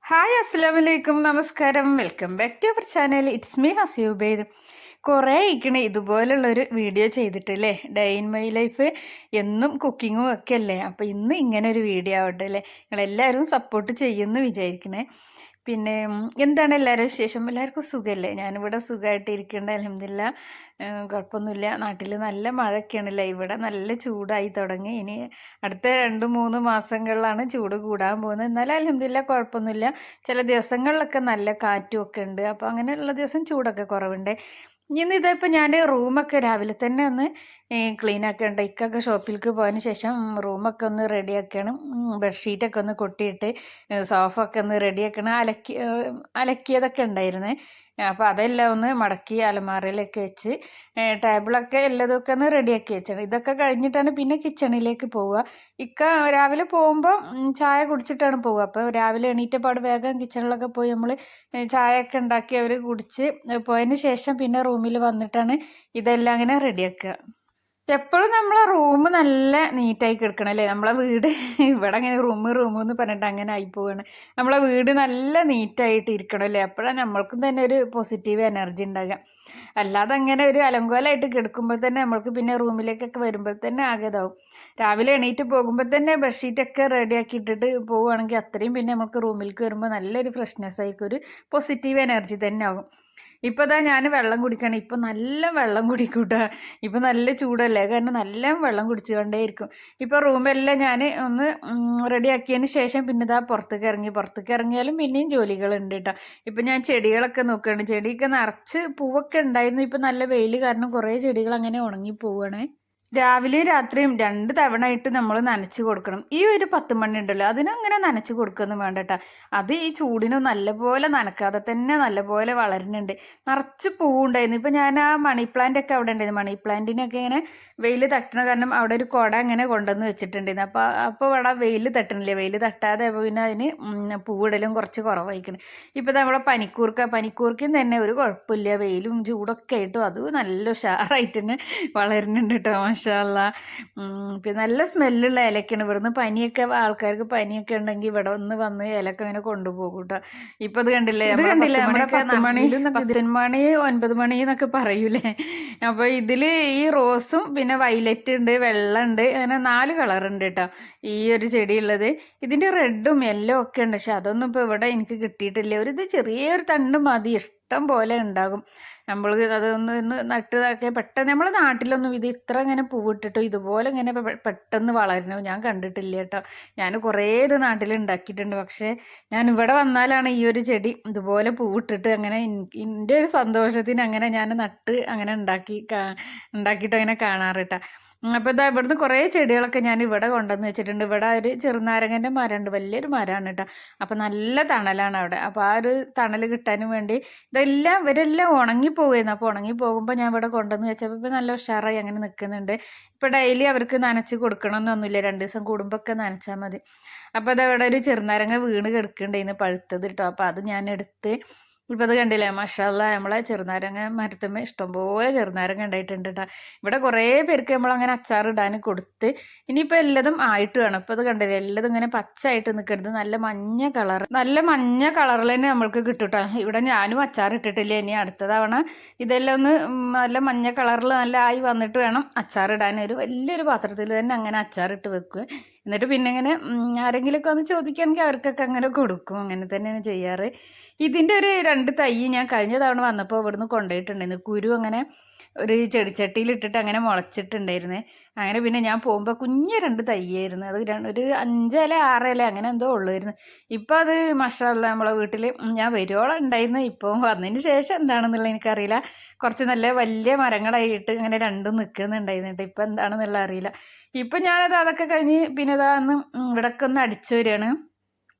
Hi അസ്സലാമലൈക്കും നമസ്കാരം. Welcome back to our channel. It's me Haseeb. കുറേ ഇരിക്കണേ ഇതുപോലുള്ളൊരു വീഡിയോ ചെയ്തിട്ടല്ലേ. ഡേ ഇൻ മൈ ലൈഫ് എന്നും കുക്കിങ്ങും ഒക്കെ അല്ലേ. അപ്പോൾ ഇന്ന് ഇങ്ങനെ ഒരു വീഡിയോ ആവട്ടെ അല്ലേ. നിങ്ങളെല്ലാവരും സപ്പോർട്ട് ചെയ്യുമെന്ന് വിചാരിക്കണേ. പിന്നെ എന്താണ് എല്ലാവരും വിശേഷം? എല്ലാവർക്കും സുഖമല്ലേ? ഞാനിവിടെ സുഖമായിട്ട് ഇരിക്കേണ്ട അൽഹംദുലില്ലാ, കുഴപ്പമൊന്നുമില്ല. നാട്ടിൽ നല്ല മഴയൊക്കെയാണല്ലേ. ഇവിടെ നല്ല ചൂടായി തുടങ്ങി. ഇനി അടുത്ത 2-3 മാസങ്ങളിലാണ് ചൂട് കൂടാൻ പോകുന്നത്. എന്നാലും അൽഹംദുലില്ലാ കുഴപ്പമൊന്നുമില്ല. ചില ദിവസങ്ങളിലൊക്കെ നല്ല കാറ്റും ഒക്കെ ഉണ്ട്. അപ്പോൾ അങ്ങനെയുള്ള ദിവസം ചൂടൊക്കെ കുറവുണ്ട്. ഇന്ന് ഇതിപ്പോൾ ഞാൻ റൂമൊക്കെ രാവിലെ തന്നെ ഒന്ന് ക്ലീൻ ആക്കേണ്ട. ഇക്കൊക്കെ ഷോപ്പിലേക്ക് പോയതിന് ശേഷം റൂമൊക്കെ ഒന്ന് റെഡിയാക്കണം. ബെഡ്ഷീറ്റൊക്കെ ഒന്ന് കൊട്ടിയിട്ട് സോഫ ഒക്കെ ഒന്ന് റെഡിയാക്കണം. അലക്കിയതൊക്കെ ഉണ്ടായിരുന്നേ. അപ്പോൾ അതെല്ലാം ഒന്ന് മടക്കി അലമാരയിലൊക്കെ വെച്ച് ടേബിളൊക്കെ എല്ലാതൊക്കെ ഒന്ന് റെഡിയാക്കി വെച്ചണം. ഇതൊക്കെ കഴിഞ്ഞിട്ടാണ് പിന്നെ കിച്ചണിലേക്ക് പോവുക. ഇക്ക രാവിലെ പോകുമ്പോൾ ചായ കുടിച്ചിട്ടാണ് പോവുക. അപ്പോൾ രാവിലെ എണീറ്റപ്പാട് വേഗം കിച്ചണിലൊക്കെ പോയി നമ്മൾ ചായയൊക്കെ ഉണ്ടാക്കി അവർ കുടിച്ച് പോയതിന് ശേഷം പിന്നെ റൂമിൽ വന്നിട്ടാണ് ഇതെല്ലാം അങ്ങനെ റെഡിയാക്കുക. എപ്പോഴും നമ്മളെ റൂം നല്ല നീറ്റായി കിടക്കണം അല്ലേ. നമ്മളെ വീട് ഇവിടെ അങ്ങനെ റൂം എന്ന് പറഞ്ഞിട്ട് അങ്ങനെ ആയിപ്പോവാണ്. നമ്മളെ വീട് നല്ല നീറ്റായിട്ട് ഇരിക്കണം അല്ലേ. അപ്പോഴാണ് നമ്മൾക്കും തന്നെ ഒരു പോസിറ്റീവ് എനർജി ഉണ്ടാകുക. അല്ലാതെ അങ്ങനെ ഒരു അലങ്കോലമായിട്ട് കിടക്കുമ്പോൾ തന്നെ നമ്മൾക്ക് പിന്നെ റൂമിലേക്കൊക്കെ വരുമ്പോൾ തന്നെ ആകെതാവും. രാവിലെ എണീറ്റ് പോകുമ്പോൾ തന്നെ ബെഡ്ഷീറ്റൊക്കെ റെഡിയാക്കി ഇട്ടിട്ട് പോവുകയാണെങ്കിൽ അത്രയും പിന്നെ നമുക്ക് റൂമിലേക്ക് വരുമ്പോൾ നല്ലൊരു ഫ്രഷ്നെസ് ആയിരിക്കും, ഒരു പോസിറ്റീവ് എനർജി തന്നെ ആകും. ഇപ്പോൾ ഇതാ ഞാൻ വെള്ളം കുടിക്കണം. ഇപ്പം നല്ല വെള്ളം കുടിക്കൂട്ടാ. ഇപ്പം നല്ല ചൂടല്ലേ, കാരണം നല്ല വെള്ളം കുടിച്ചുകൊണ്ടേയിരിക്കും. ഇപ്പോൾ റൂമെല്ലാം ഞാൻ ഒന്ന് റെഡിയാക്കിയതിന് ശേഷം പിന്നെ ഇതാ പുറത്തേക്ക് ഇറങ്ങിയാലും പിന്നെയും ജോലികളുണ്ട് കേട്ടോ. ഇപ്പം ഞാൻ ചെടികളൊക്കെ നോക്കുകയാണ്. ചെടിയൊക്കെ നിറച്ച് പൂവൊക്കെ ഉണ്ടായിരുന്നു. ഇപ്പം നല്ല വെയിൽ കാരണം കുറേ ചെടികൾ അങ്ങനെ ഉണങ്ങി പോവുകയാണ്. രാവിലെയും രാത്രിയും 2 തവണ ആയിട്ട് നമ്മൾ നനച്ച് കൊടുക്കണം. ഈ ഒരു 10 മണി ഉണ്ടല്ലോ, അതിനങ്ങനെ നനച്ച് കൊടുക്കുകയൊന്നും വേണ്ട കേട്ടോ. അത് ഈ ചൂടിനും നല്ലപോലെ നനക്കാതെ തന്നെ നല്ലപോലെ വളരുന്നുണ്ട്. നിറച്ച് പൂവുണ്ടായിരുന്നു. ഇപ്പം ഞാൻ ആ മണി പ്ലാന്റ് ഒക്കെ അവിടെ ഉണ്ടായിരുന്നു. മണി പ്ലാന്റിനൊക്കെ ഇങ്ങനെ വെയിൽ തട്ടണ കാരണം അവിടെ ഒരു കുട അങ്ങനെ കൊണ്ടുവന്ന് വെച്ചിട്ടുണ്ടായിരുന്നു. അപ്പോൾ അവിടെ വെയിൽ തട്ടണില്ല. വെയിൽ തട്ടാതെ പിന്നെ അതിന് പൂവിടലും കുറച്ച് കുറവായിരിക്കണം. ഇപ്പം നമ്മളെ പനിക്കൂർക്കയും തന്നെ ഒരു കുഴപ്പമില്ല. വെയിലും ചൂടൊക്കെ ആയിട്ടും അത് നല്ല ഉഷാറായിട്ട് തന്നെ വളരുന്നുണ്ട് കേട്ടോ. മാഷാ അല്ലാ. പിന്നെ നല്ല സ്മെല്ലുള്ള ഇലക്കാണ്. ഇവിടുന്ന് ആൾക്കാർക്ക് പനിയൊക്കെ ഉണ്ടെങ്കിൽ ഇവിടെ വന്ന് ഇലക്കെ ഇങ്ങനെ കൊണ്ടുപോകും കേട്ടോ. ഇപ്പം ഇത് കണ്ടില്ലേ, നമ്മുടെ 10 മണി 9 മണി എന്നൊക്കെ പറയൂലേ. അപ്പോൾ ഇതിൽ ഈ റോസും പിന്നെ വയലറ്റ് ഉണ്ട്, വെള്ള ഉണ്ട്, അങ്ങനെ 4 കളറുണ്ട് കേട്ടോ ഈ ഒരു ചെടി ഉള്ളത്. ഇതിൻ്റെ റെഡും യെല്ലോ ഒക്കെ ഉണ്ട്. പക്ഷെ അതൊന്നും ഇപ്പോൾ ഇവിടെ എനിക്ക് കിട്ടിയിട്ടില്ല. ഇത് ചെറിയൊരു തണ്ട് മതി, ഇഷ്ടം പോലെ ഉണ്ടാകും. നമ്മൾ അതൊന്ന് നട്ടതൊക്കെ പെട്ടെന്ന് നമ്മുടെ നാട്ടിലൊന്നും ഇത് ഇത്ര ഇങ്ങനെ പൂവിട്ടിട്ടോ ഇതുപോലെ ഇങ്ങനെ പെട്ടെന്ന് വളരണോ ഞാൻ കണ്ടിട്ടില്ല കേട്ടോ. ഞാൻ കുറേ ഇത് നാട്ടിൽ ഉണ്ടാക്കിയിട്ടുണ്ട്. പക്ഷേ ഞാൻ ഇവിടെ വന്നാലാണ് ഈ ഒരു ചെടി ഇതുപോലെ പൂവിട്ടിട്ട് അങ്ങനെ എൻ്റെ ഒരു സന്തോഷത്തിന് അങ്ങനെ ഞാൻ നട്ട് അങ്ങനെ ഉണ്ടാക്കിയിട്ട് അങ്ങനെ കാണാറ് കേട്ടോ. അപ്പോൾ ഇതാ ഇവിടുന്ന് കുറേ ചെടികളൊക്കെ ഞാൻ ഇവിടെ കൊണ്ടുവന്ന് വെച്ചിട്ടുണ്ട്. ഇവിടെ ഒരു ചെറുനാരങ്ങൻ്റെ മരമുണ്ട്, വലിയൊരു മരമാണ് കേട്ടോ. അപ്പോൾ നല്ല തണലാണ് അവിടെ. അപ്പോൾ ആ ഒരു തണൽ കിട്ടാനും വേണ്ടി ഇവരെല്ലാം ഉണങ്ങിപ്പോകുമായിരുന്നു. അപ്പോൾ ഉണങ്ങി പോകുമ്പോൾ ഞാൻ ഇവിടെ കൊണ്ടുവന്ന് വെച്ചപ്പോൾ ഇപ്പോൾ നല്ല ഉഷാറായി അങ്ങനെ നിൽക്കുന്നുണ്ട്. ഇപ്പോൾ ഡെയിലി അവർക്ക് നനച്ച് കൊടുക്കണമെന്നൊന്നുമില്ല, 2 ദിവസം കൂടുമ്പോൾ ഒക്കെ നനച്ചാൽ മതി. അപ്പോൾ അതവിടെ ഒരു ചെറുനാരങ്ങ വീണ് കിടക്കുന്നുണ്ടായിരുന്നു, പഴുത്തത് കേട്ടോ. അപ്പോൾ അത് ഞാൻ എടുത്ത് ഇപ്പോൾ അത് കണ്ടില്ലേ, മാഷാ അല്ലാ, നമ്മളെ ചെറുനാരങ്ങ മരത്തുമ്മേ ഇഷ്ടംപോലെ ചെറുനാരങ്ങ ഉണ്ടായിട്ടുണ്ട് കേട്ടോ. ഇവിടെ കുറേ പേർക്ക് നമ്മളങ്ങനെ അച്ചാറിടാൻ കൊടുത്ത് ഇനിയിപ്പോൾ എല്ലാതും ആയിട്ട് വേണം. ഇപ്പോൾ അത് കണ്ടില്ലേ, എല്ലാതും ഇങ്ങനെ പച്ചയായിട്ട് നിൽക്കരുത്, നല്ല മഞ്ഞ കളറിൽ തന്നെ നമ്മൾക്ക് കിട്ടും കേട്ടോ. ഇവിടെ ഞാനും അച്ചാറിട്ടിട്ടില്ല. ഇനി അടുത്ത തവണ ഇതെല്ലാം ഒന്ന് നല്ല മഞ്ഞ കളറിൽ നല്ല ആയി വന്നിട്ട് വേണം അച്ചാറിടാൻ. ഒരു വലിയൊരു പാത്രത്തിൽ തന്നെ അങ്ങനെ അച്ചാറിട്ട് വെക്കുക. എന്നിട്ട് പിന്നെ ഇങ്ങനെ ആരെങ്കിലുമൊക്കെ വന്ന് ചോദിക്കുകയാണെങ്കിൽ അവർക്കൊക്കെ അങ്ങനെ കൊടുക്കും. അങ്ങനെ തന്നെയാണ് ചെയ്യാറ്. ഇതിൻ്റെ ഒരു 2 തൈ ഞാൻ കഴിഞ്ഞ തവണ വന്നപ്പോൾ ഇവിടുന്ന് കൊണ്ടുപോയിട്ടുണ്ടായിരുന്നു. കുരു അങ്ങനെ ഒരു ചെടിച്ചട്ടിയിലിട്ടിട്ട് അങ്ങനെ മുളച്ചിട്ടുണ്ടായിരുന്നേ. അങ്ങനെ പിന്നെ ഞാൻ പോകുമ്പോൾ കുഞ്ഞ് 2 തൈയായിരുന്നു. അത് ഒരു 5 ഇല 6 ഇല അങ്ങനെ എന്തോ ഉള്ളായിരുന്നു. ഇപ്പോൾ അത് മാഷാ അല്ലാ നമ്മളെ വീട്ടിൽ ഞാൻ വരുവോളം ഉണ്ടായിരുന്നു. ഇപ്പോൾ വന്നതിന് ശേഷം എന്താണെന്നുള്ളത് എനിക്കറിയില്ല. കുറച്ച് നല്ല വലിയ മരങ്ങളായിട്ട് ഇങ്ങനെ 2 നിൽക്കുന്നുണ്ടായിരുന്നു കേട്ടോ. ഇപ്പോൾ എന്താണെന്നുള്ള അറിയില്ല. ഇപ്പം അതൊക്കെ കഴിഞ്ഞ് പിന്നെ ഇതാന്ന് ഇവിടൊക്കെ ഒന്ന് അടിച്ചു വരികയാണ്.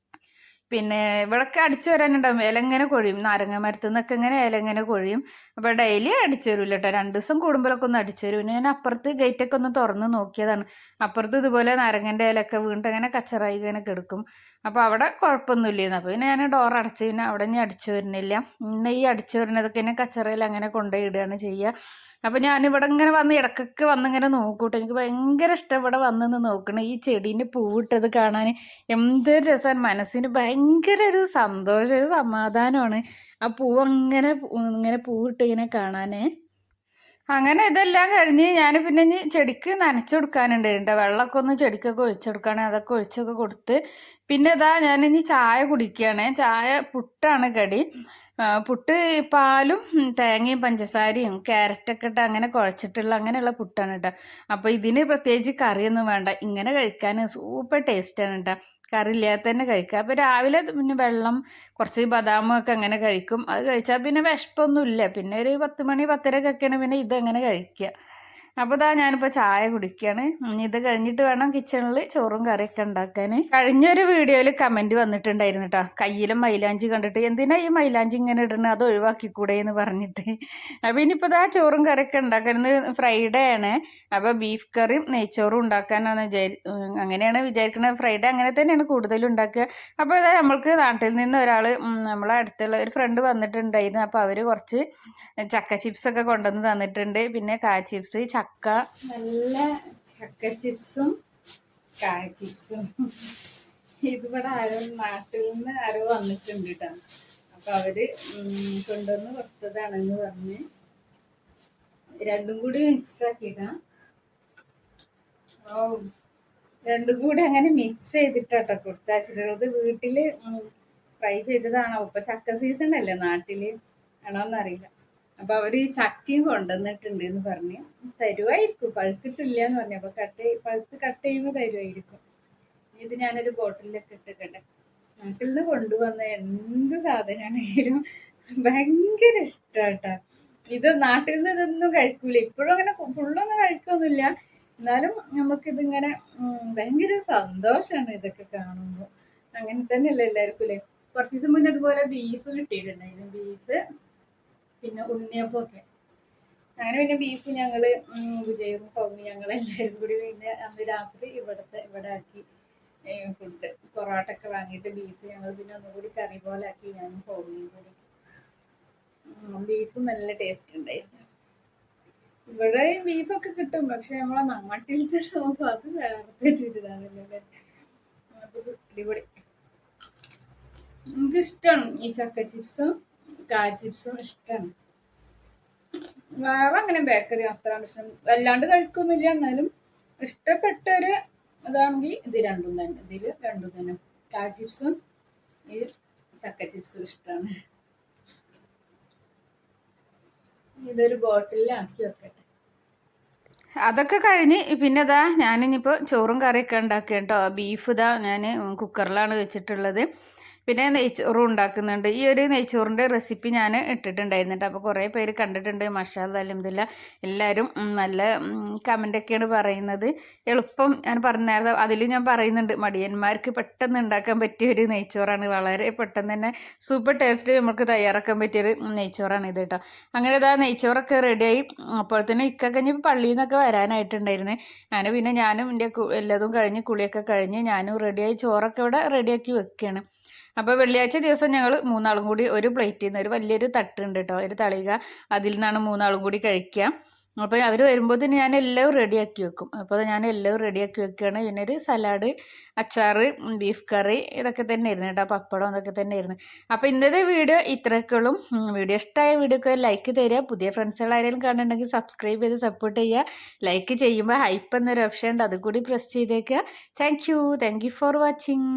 പിന്നെ ഇവിടൊക്കെ അടിച്ചു വരാനുണ്ടാവും, ഇല ഇങ്ങനെ കൊഴിയും. നാരങ്ങ മരത്തു നിന്നൊക്കെ ഇങ്ങനെ ഇല ഇങ്ങനെ കൊഴിയും. അപ്പോൾ ഡെയിലി അടിച്ചു വരില്ല കേട്ടോ, 2 ദിവസം കൂടുമ്പോഴൊക്കെ ഒന്ന് അടിച്ചു വരും. പിന്നെ ഞാൻ അപ്പുറത്ത് ഗേറ്റൊക്കെ ഒന്ന് തുറന്ന് നോക്കിയതാണ്. അപ്പുറത്ത് ഇതുപോലെ നാരങ്ങൻ്റെ ഇലയൊക്കെ വീണിട്ട് അങ്ങനെ കച്ചറായി ഇങ്ങനെ കിടക്കും. അപ്പോൾ അവിടെ കുഴപ്പമൊന്നുമില്ലായിരുന്നു. അപ്പോൾ പിന്നെ ഞാൻ ഡോർ അടച്ച് പിന്നെ അവിടെ ഇനി അടിച്ചു വരുന്നില്ല. പിന്നെ ഈ അടിച്ചു വരുന്നതൊക്കെ ഇങ്ങനെ കച്ചറയിൽ അങ്ങനെ കൊണ്ടുപോയി ഇടുകയാണ് ചെയ്യുക. അപ്പം ഞാനിവിടെ ഇങ്ങനെ വന്ന് ഇടയ്ക്കൊക്കെ വന്നിങ്ങനെ നോക്കൂട്ടോ. എനിക്ക് ഭയങ്കര ഇഷ്ടം ഇവിടെ വന്നിന്ന് നോക്കണം. ഈ ചെടീൻ്റെ പൂവിട്ടത് കാണാൻ എന്തൊരു രസമാണ്. മനസ്സിന് ഭയങ്കര ഒരു സന്തോഷം, ഒരു സമാധാനമാണ് ആ പൂവ് ഇങ്ങനെ പൂവിട്ട് ഇങ്ങനെ കാണാനേ. അങ്ങനെ ഇതെല്ലാം കഴിഞ്ഞ് ഞാൻ പിന്നെ ഇനി ചെടിക്ക് നനച്ചു കൊടുക്കാനുണ്ടായിരുന്നു. വെള്ളമൊക്കെ ഒന്ന് ചെടിക്കൊക്കെ ഒഴിച്ചു കൊടുക്കുകയാണെങ്കിൽ അതൊക്കെ ഒഴിച്ചൊക്കെ കൊടുത്ത് പിന്നെ ഇതാ ഞാനിനി ചായ കുടിക്കുകയാണ്. ചായ പുട്ടാണ് കടി. പുട്ട് പാലും തേങ്ങയും പഞ്ചസാരയും ക്യാരറ്റൊക്കെ ഇട്ട് അങ്ങനെ കുഴച്ചിട്ടുള്ള അങ്ങനെയുള്ള പുട്ടാണ് കേട്ടോ. അപ്പോൾ ഇതിന് പ്രത്യേകിച്ച് കറിയൊന്നും വേണ്ട, ഇങ്ങനെ കഴിക്കാൻ സൂപ്പർ ടേസ്റ്റാണ് കേട്ടോ. കറി ഇല്ലാതെ തന്നെ കഴിക്കുക. അപ്പോൾ രാവിലെ പിന്നെ വെള്ളം കുറച്ച് ബദാമൊക്കെ അങ്ങനെ കഴിക്കും. അത് കഴിച്ചാൽ പിന്നെ വിശപ്പൊന്നുമില്ല. പിന്നെ ഒരു 10 മണി 10:30 പിന്നെ ഇതങ്ങനെ കഴിക്കുക. അപ്പോൾ ഇതാ ഞാനിപ്പോൾ ചായ കുടിക്കുകയാണ്. ഇത് കഴിഞ്ഞിട്ട് വേണം കിച്ചണിൽ ചോറും കറിയൊക്കെ ഉണ്ടാക്കാൻ. കഴിഞ്ഞൊരു വീഡിയോയിൽ കമൻറ്റ് വന്നിട്ടുണ്ടായിരുന്നു കേട്ടോ, കയ്യിലും മൈലാഞ്ചി കണ്ടിട്ട് എന്തിനാ ഈ മൈലാഞ്ചി ഇങ്ങനെ ഇടണത്, അത് ഒഴിവാക്കിക്കൂടെ എന്ന് പറഞ്ഞിട്ട്. അപ്പോൾ ഇനിയിപ്പോൾ ഇതാ ചോറും കറിയൊക്കെ ഉണ്ടാക്കുന്നത് ഫ്രൈഡേ ആണ്. അപ്പോൾ ബീഫ് കറിയും നെയ്ച്ചോറും ഉണ്ടാക്കാനാണ് അങ്ങനെയാണ് വിചാരിക്കുന്നത്. ഫ്രൈഡേ അങ്ങനെ തന്നെയാണ് കൂടുതലും ഉണ്ടാക്കുക. അപ്പോൾ ഇതാ നമ്മൾക്ക് നാട്ടിൽ നിന്ന് ഒരാൾ നമ്മളെ അടുത്തുള്ള ഒരു ഫ്രണ്ട് വന്നിട്ടുണ്ടായിരുന്നു. അപ്പോൾ അവർ കുറച്ച് ചക്ക ചിപ്സൊക്കെ കൊണ്ടുവന്ന് തന്നിട്ടുണ്ട്. പിന്നെ കായ ചിപ്സ്, ചക്ക, നല്ല ചക്ക ചിപ്സും കായ ചിപ്സും. ഇതിവിടെ ആരോ നാട്ടിൽ നിന്ന് ആരോ വന്നിട്ടുണ്ട് കേട്ടോ. അപ്പൊ അവര് കൊണ്ടുവന്ന് കൊടുത്തതാണെന്ന് പറഞ്ഞ് രണ്ടും കൂടി മിക്സ് ആക്കിയിട്ടാ. ഓ, രണ്ടും കൂടി അങ്ങനെ മിക്സ് ചെയ്തിട്ടാട്ടോ കൊടുത്താച്ചിട്ടുള്ളത്. വീട്ടില് ഫ്രൈ ചെയ്തതാണോ, ഇപ്പൊ ചക്ക സീസൺ അല്ലേ നാട്ടില്, ആണോന്നറിയില്ല. അപ്പൊ അവര് ഈ ചക്കയും കൊണ്ടുവന്നിട്ടുണ്ട് എന്ന് പറഞ്ഞ് തരുമായിരിക്കും. പഴുത്തിട്ടില്ല എന്ന് പറഞ്ഞു. അപ്പൊ പഴുത്ത് കട്ട് ചെയ്യുമ്പോൾ തരുമായിരിക്കും. ഇത് ഞാനൊരു ബോട്ടിലൊക്കെ ഇട്ടിട്ടെ. നാട്ടിൽ നിന്ന് കൊണ്ടുവന്ന എന്ത് സാധനമാണെങ്കിലും ഭയങ്കര ഇഷ്ടാട്ടാ. ഇത് നാട്ടിൽ നിന്ന് ഇതൊന്നും കഴിക്കൂല. ഇപ്പോഴും അങ്ങനെ ഫുള്ളൊന്നും കഴിക്കൊന്നുമില്ല. എന്നാലും നമുക്കിതിങ്ങനെ ഭയങ്കര സന്തോഷമാണ് ഇതൊക്കെ കാണുമ്പോൾ. അങ്ങനെ തന്നെയല്ലേ എല്ലാവർക്കും അല്ലേ. കുറച്ച് ദിവസം മുന്നേ അതുപോലെ ബീഫ് കിട്ടിയിട്ടുണ്ടായിരുന്നു. ബീഫ് പിന്നെ ഉണ്ണിയപ്പൊക്കെ. അങ്ങനെ പിന്നെ ബീഫ് ഞങ്ങള് വിജയും പൗമി ഞങ്ങളെല്ലാവരും കൂടി പിന്നെ അന്ന് രാത്രി ഇവിടെ ആക്കി ഫുഡ്. പൊറോട്ടൊക്കെ വാങ്ങിയിട്ട് ബീഫ് ഞങ്ങൾ പിന്നെ ഒന്നുകൂടി കറി പോലെ ആക്കി, ഞാനും പൗമിയും കൂടി. ബീഫ് നല്ല ടേസ്റ്റ് ഉണ്ടായിരുന്നു. ഇവിടെ ബീഫൊക്കെ കിട്ടും, പക്ഷെ നമ്മളെ നാട്ടിലത്തെ നോക്കും അത് വേറെ ഇതാണല്ലേ. അത് അടിപൊളി. എനിക്കിഷ്ടമാണ് ഈ ചക്ക ചിപ്സും കായ ചിപ്സും ഇഷ്ടമാണ്. വേറെ അങ്ങനെ ബേക്കറി അത്ര ഇഷ്ടം വല്ലാണ്ട് കഴിക്കൊന്നുമില്ല. എന്നാലും ഇഷ്ടപ്പെട്ടൊരു അതാണെങ്കിൽ ഇത് രണ്ടും തന്നെ കായ ചിപ്സും ഈ ചക്ക ചിപ്സും ഇഷ്ടമാണ്. ഇതൊരു ബോട്ടിലാക്കി വെക്കട്ടെ. അതൊക്കെ കഴിഞ്ഞ് പിന്നെ ഇതാ ഞാനിപ്പോൾ ചോറും കറിയൊക്കെ ഉണ്ടാക്കുക കേട്ടോ. ബീഫ് ഇതാ ഞാൻ കുക്കറിലാണ് വെച്ചിട്ടുള്ളത്. പിന്നെ നെയ്ച്ചോറും ഉണ്ടാക്കുന്നുണ്ട്. ഈ ഒരു നെയ്ച്ചോറിൻ്റെ റെസിപ്പി ഞാൻ ഇട്ടിട്ടുണ്ടായിരുന്നുണ്ട്. അപ്പോൾ കുറേ പേര് കണ്ടിട്ടുണ്ട്. മാഷാഅല്ലാഹ് അൽഹംദുലില്ലാഹ് എല്ലാവരും നല്ല കമൻ്റൊക്കെയാണ് പറയുന്നത്. എളുപ്പം ഞാൻ പറഞ്ഞായിരുന്നു. അതിൽ ഞാൻ പറയുന്നുണ്ട് മടിയന്മാർക്ക് പെട്ടെന്ന് ഉണ്ടാക്കാൻ പറ്റിയ ഒരു നെയ്ച്ചോറാണ്. വളരെ പെട്ടെന്ന് തന്നെ സൂപ്പർ ടേസ്റ്റ് നമുക്ക് തയ്യാറാക്കാൻ പറ്റിയൊരു നെയ്ച്ചോറാണ് ഇത് കേട്ടോ. അങ്ങനെ ഇതാ നെയ്ച്ചോറൊക്കെ റെഡിയായി. അപ്പോൾ തന്നെ ഇക്കഞ്ഞ് പള്ളിയിൽ നിന്നൊക്കെ വരാനായിട്ടുണ്ടായിരുന്നു. പിന്നെ ഞാനും എൻ്റെ എല്ലാതും കഴിഞ്ഞ് കുളിയൊക്കെ കഴിഞ്ഞ് ഞാനും റെഡിയായി ചോറൊക്കെ ഇവിടെ റെഡിയാക്കി വെക്കുകയാണ്. അപ്പോൾ വെള്ളിയാഴ്ച ദിവസം ഞങ്ങൾ മൂന്നാളും കൂടി ഒരു പ്ലേറ്റിൽ നിന്ന് ഒരു വലിയൊരു തട്ടുണ്ട് കേട്ടോ, ഒരു തളിക, അതിൽ നിന്നാണ് മൂന്നാളും കൂടി കഴിക്കുക. അപ്പോൾ അവർ വരുമ്പോൾ തന്നെ ഞാൻ എല്ലാം റെഡിയാക്കി വെക്കും. അപ്പോൾ ഞാൻ എല്ലാം റെഡിയാക്കി വെക്കുകയാണ്. പിന്നെ ഒരു സലാഡ്, അച്ചാർ, ബീഫ് കറി, ഇതൊക്കെ തന്നെ ആയിരുന്നു കേട്ടോ. പപ്പടം ഇതൊക്കെ തന്നെ ആയിരുന്നു. അപ്പോൾ ഇന്നത്തെ വീഡിയോ ഇത്രയൊക്കെയുള്ളൂ. വീഡിയോ ഇഷ്ടമായ വീഡിയോക്ക് ലൈക്ക് തരിക. പുതിയ ഫ്രണ്ട്സുകൾ ആരെങ്കിലും കാണുന്നുണ്ടെങ്കിൽ സബ്സ്ക്രൈബ് ചെയ്ത് സപ്പോർട്ട് ചെയ്യുക. ലൈക്ക് ചെയ്യുമ്പോൾ ഹൈപ്പ് എന്നൊരു ഓപ്ഷൻ ഉണ്ട്, അതുകൂടി പ്രസ് ചെയ്തേക്കുക. Thank you for watching.